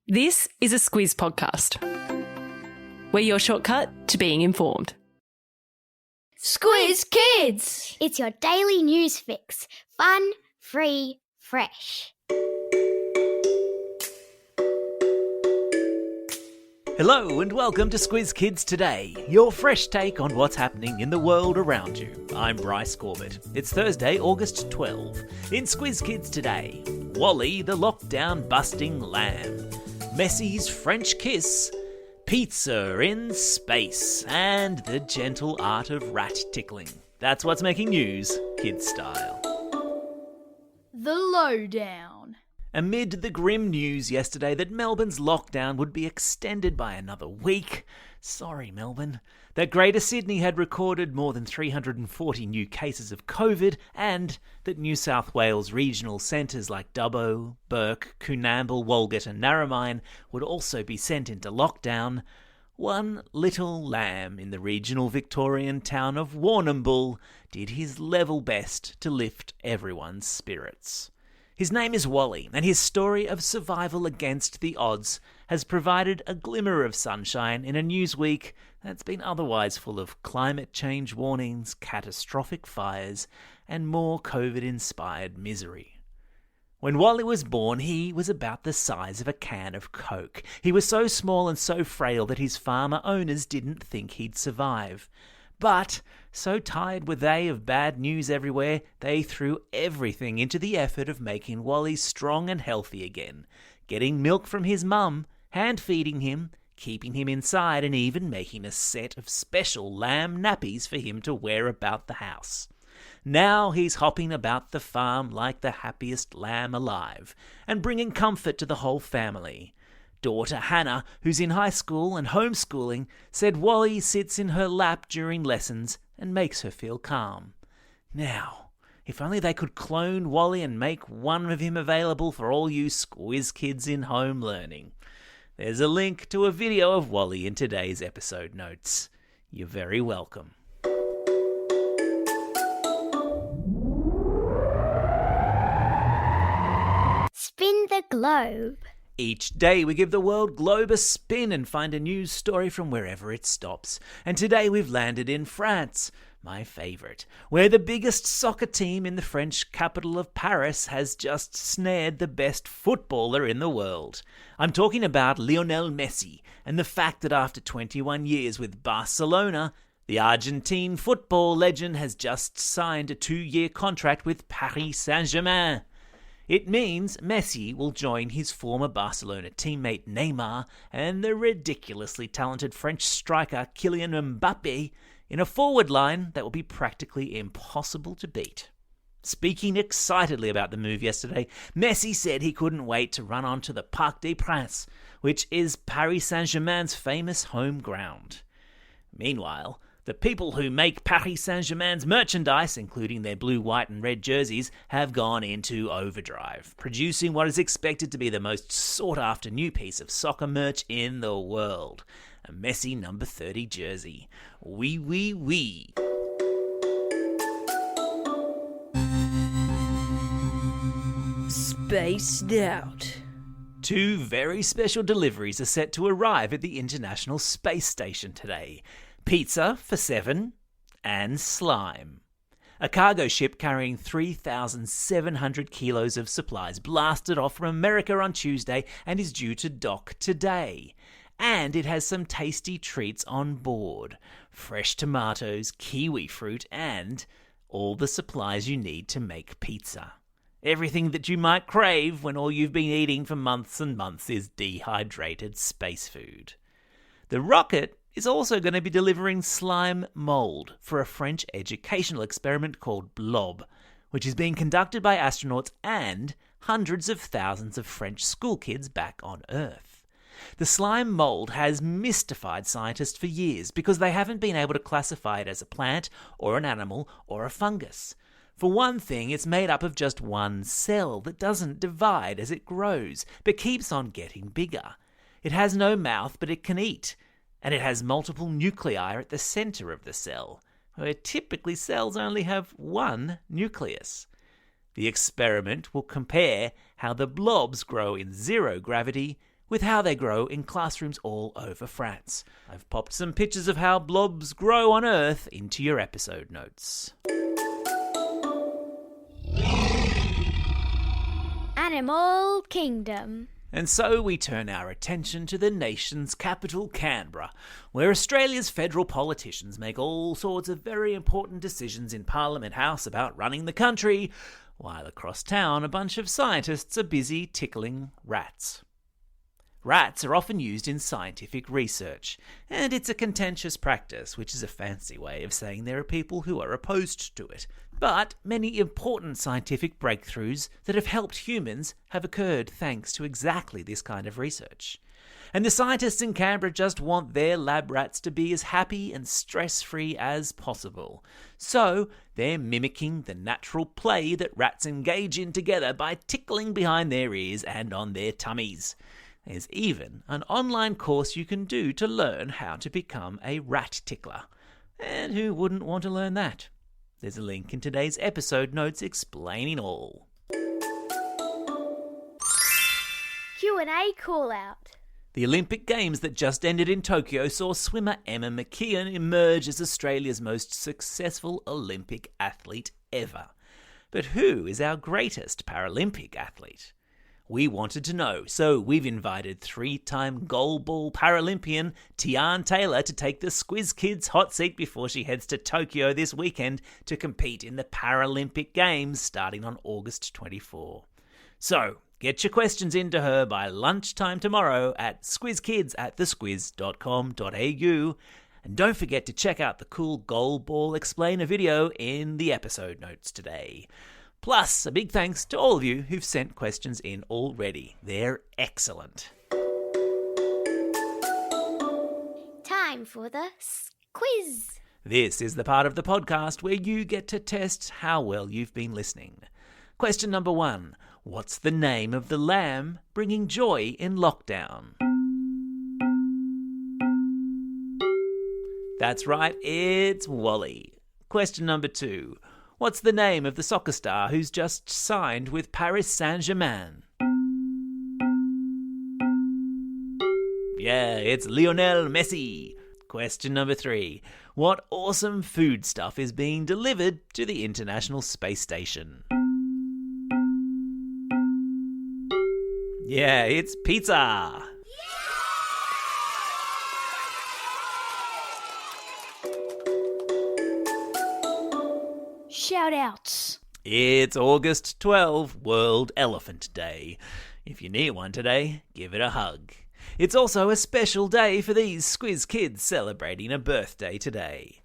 This is a Squiz podcast. We're your shortcut to being informed. Squiz Kids! It's your daily news fix. Fun, free, fresh. Hello and welcome to Squiz Kids Today, your fresh take on what's happening in the world around you. I'm Bryce Corbett. It's Thursday, August 12. In Squiz Kids Today, Wally the lockdown-busting lamb, Messi's French kiss, pizza in space, and the gentle art of rat tickling. That's what's making news, kids style. The lowdown. Amid the grim news yesterday that Melbourne's lockdown would be extended by another week, sorry Melbourne, that Greater Sydney had recorded more than 340 new cases of COVID, and that New South Wales regional centres like Dubbo, Bourke, Coonamble, Walgett and Narromine would also be sent into lockdown, one little lamb in the regional Victorian town of Warrnambool did his level best to lift everyone's spirits. His name is Wally, and his story of survival against the odds has provided a glimmer of sunshine in a news week that's been otherwise full of climate change warnings, catastrophic fires, and more COVID-inspired misery. When Wally was born, he was about the size of a can of Coke. He was so small and so frail that his farmer owners didn't think he'd survive. But, so tired were they of bad news everywhere, they threw everything into the effort of making Wally strong and healthy again, getting milk from his mum, hand-feeding him, keeping him inside, and even making a set of special lamb nappies for him to wear about the house. Now he's hopping about the farm like the happiest lamb alive, and bringing comfort to the whole family. Daughter Hannah, who's in high school and homeschooling, said Wally sits in her lap during lessons and makes her feel calm. Now, if only they could clone Wally and make one of him available for all you Squiz kids in home learning. There's a link to a video of Wally in today's episode notes. You're very welcome. Spin the globe. Each day we give the world globe a spin and find a news story from wherever it stops. And today we've landed in France, my favourite, where the biggest soccer team in the French capital of Paris has just snared the best footballer in the world. I'm talking about Lionel Messi and the fact that after 21 years with Barcelona, the Argentine football legend has just signed a 2-year contract with Paris Saint-Germain. It means Messi will join his former Barcelona teammate Neymar and the ridiculously talented French striker Kylian Mbappe in a forward line that will be practically impossible to beat. Speaking excitedly about the move yesterday, Messi said he couldn't wait to run onto the Parc des Princes, which is Paris Saint-Germain's famous home ground. Meanwhile, the people who make Paris Saint-Germain's merchandise, including their blue, white and red jerseys, have gone into overdrive, producing what is expected to be the most sought-after new piece of soccer merch in the world. A Messi number 30 jersey. Oui, oui, oui. Spaced out. 2 very special deliveries are set to arrive at the International Space Station today. Pizza for 7 and slime. A cargo ship carrying 3,700 kilos of supplies blasted off from America on Tuesday and is due to dock today. And it has some tasty treats on board. Fresh tomatoes, kiwi fruit, and all the supplies you need to make pizza. Everything that you might crave when all you've been eating for months and months is dehydrated space food. The rocket is also going to be delivering slime mould for a French educational experiment called Blob, which is being conducted by astronauts and hundreds of thousands of French school kids back on Earth. The slime mould has mystified scientists for years because they haven't been able to classify it as a plant or an animal or a fungus. For one thing, it's made up of just one cell that doesn't divide as it grows, but keeps on getting bigger. It has no mouth, but it can eat. And it has multiple nuclei at the centre of the cell, where typically cells only have one nucleus. The experiment will compare how the blobs grow in zero gravity with how they grow in classrooms all over France. I've popped some pictures of how blobs grow on Earth into your episode notes. Animal Kingdom. And so we turn our attention to the nation's capital, Canberra, where Australia's federal politicians make all sorts of very important decisions in Parliament House about running the country, while across town a bunch of scientists are busy tickling rats. Rats are often used in scientific research, and it's a contentious practice, which is a fancy way of saying there are people who are opposed to it. But many important scientific breakthroughs that have helped humans have occurred thanks to exactly this kind of research. And the scientists in Canberra just want their lab rats to be as happy and stress-free as possible. So they're mimicking the natural play that rats engage in together by tickling behind their ears and on their tummies. There's even an online course you can do to learn how to become a rat tickler. And who wouldn't want to learn that? There's a link in today's episode notes explaining all. Q&A call-out. The Olympic Games that just ended in Tokyo saw swimmer Emma McKeon emerge as Australia's most successful Olympic athlete ever. But who is our greatest Paralympic athlete? We wanted to know, so we've invited 3-time goalball Paralympian Tyan Taylor to take the Squiz Kids hot seat before she heads to Tokyo this weekend to compete in the Paralympic Games starting on August 24. So, get your questions into her by lunchtime tomorrow at squizkids@thesquiz.com.au, and don't forget to check out the cool goalball explainer video in the episode notes today. Plus, a big thanks to all of you who've sent questions in already. They're excellent. Time for the quiz. This is the part of the podcast where you get to test how well you've been listening. Question number 1. What's the name of the lamb bringing joy in lockdown? That's right, it's Wally. Question number 2. What's the name of the soccer star who's just signed with Paris Saint-Germain? Yeah, it's Lionel Messi. Question number 3. What awesome food stuff is being delivered to the International Space Station? Yeah, it's pizza. Shout-outs. It's August 12, World Elephant Day. If you need one today, give it a hug. It's also a special day for these Squiz Kids celebrating a birthday today.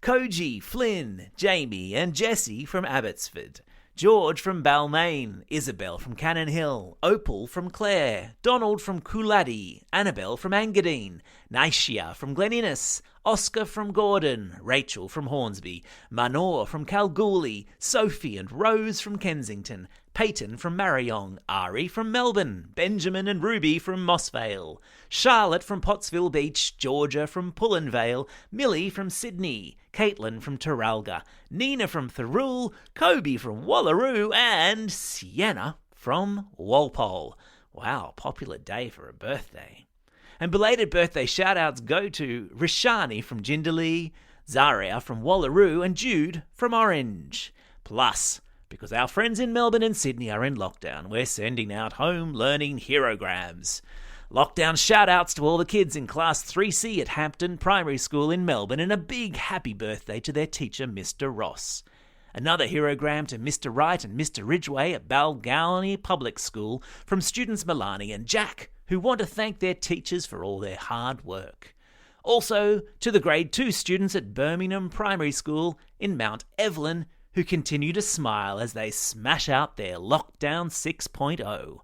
Koji, Flynn, Jamie and Jessie from Abbotsford. George from Balmain, Isabel from Cannon Hill, Opal from Clare, Donald from Cooladi, Annabelle from Engadine, Naishia from Glen Innes, Oscar from Gordon, Rachel from Hornsby, Manor from Kalgoorlie, Sophie and Rose from Kensington, Peyton from Marayong, Ari from Melbourne, Benjamin and Ruby from Mossvale, Charlotte from Pottsville Beach, Georgia from Pullenvale, Millie from Sydney, Caitlin from Taralga, Nina from Thirroul, Kobe from Wallaroo, and Sienna from Walpole. Wow, popular day for a birthday. And belated birthday shout-outs go to Rishani from Jindalee, Zaria from Wallaroo, and Jude from Orange. Plus, because our friends in Melbourne and Sydney are in lockdown, we're sending out home learning herograms. Lockdown shout-outs to all the kids in Class 3C at Hampton Primary School in Melbourne, and a big happy birthday to their teacher, Mr. Ross. Another herogram to Mr. Wright and Mr. Ridgway at Balgownie Public School from students Milani and Jack, who want to thank their teachers for all their hard work. Also to the Grade 2 students at Birmingham Primary School in Mount Evelyn, who continue to smile as they smash out their Lockdown 6.0.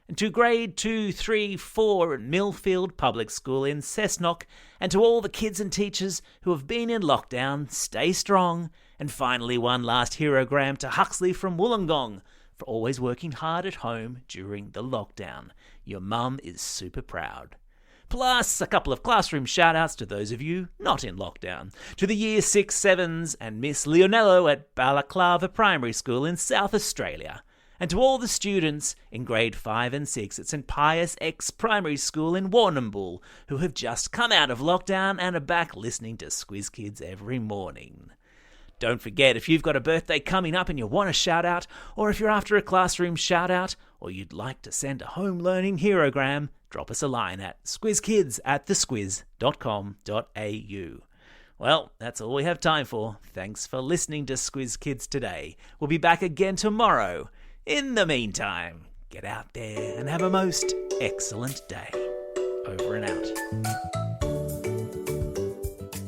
And to Grade 2, 3, 4 at Millfield Public School in Cessnock, and to all the kids and teachers who have been in lockdown, stay strong. And finally, one last herogram to Huxley from Wollongong for always working hard at home during the lockdown. Your mum is super proud. Plus, a couple of classroom shout-outs to those of you not in lockdown. To the Year 6 7s and Miss Leonello at Balaclava Primary School in South Australia. And to all the students in grade 5 and 6 at St Pius X Primary School in Warrnambool who have just come out of lockdown and are back listening to Squiz Kids every morning. Don't forget, if you've got a birthday coming up and you want a shout out, or if you're after a classroom shout out, or you'd like to send a home learning herogram, drop us a line at squizkids@thesquiz.com.au. Well, that's all we have time for. Thanks for listening to Squiz Kids today. We'll be back again tomorrow. In the meantime, get out there and have a most excellent day. Over and out.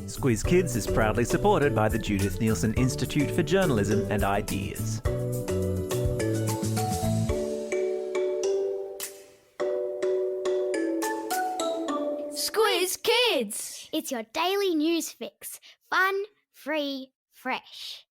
Squiz Kids is proudly supported by the Judith Neilson Institute for Journalism and Ideas. Squiz Kids! It's your daily news fix. Fun, free, fresh.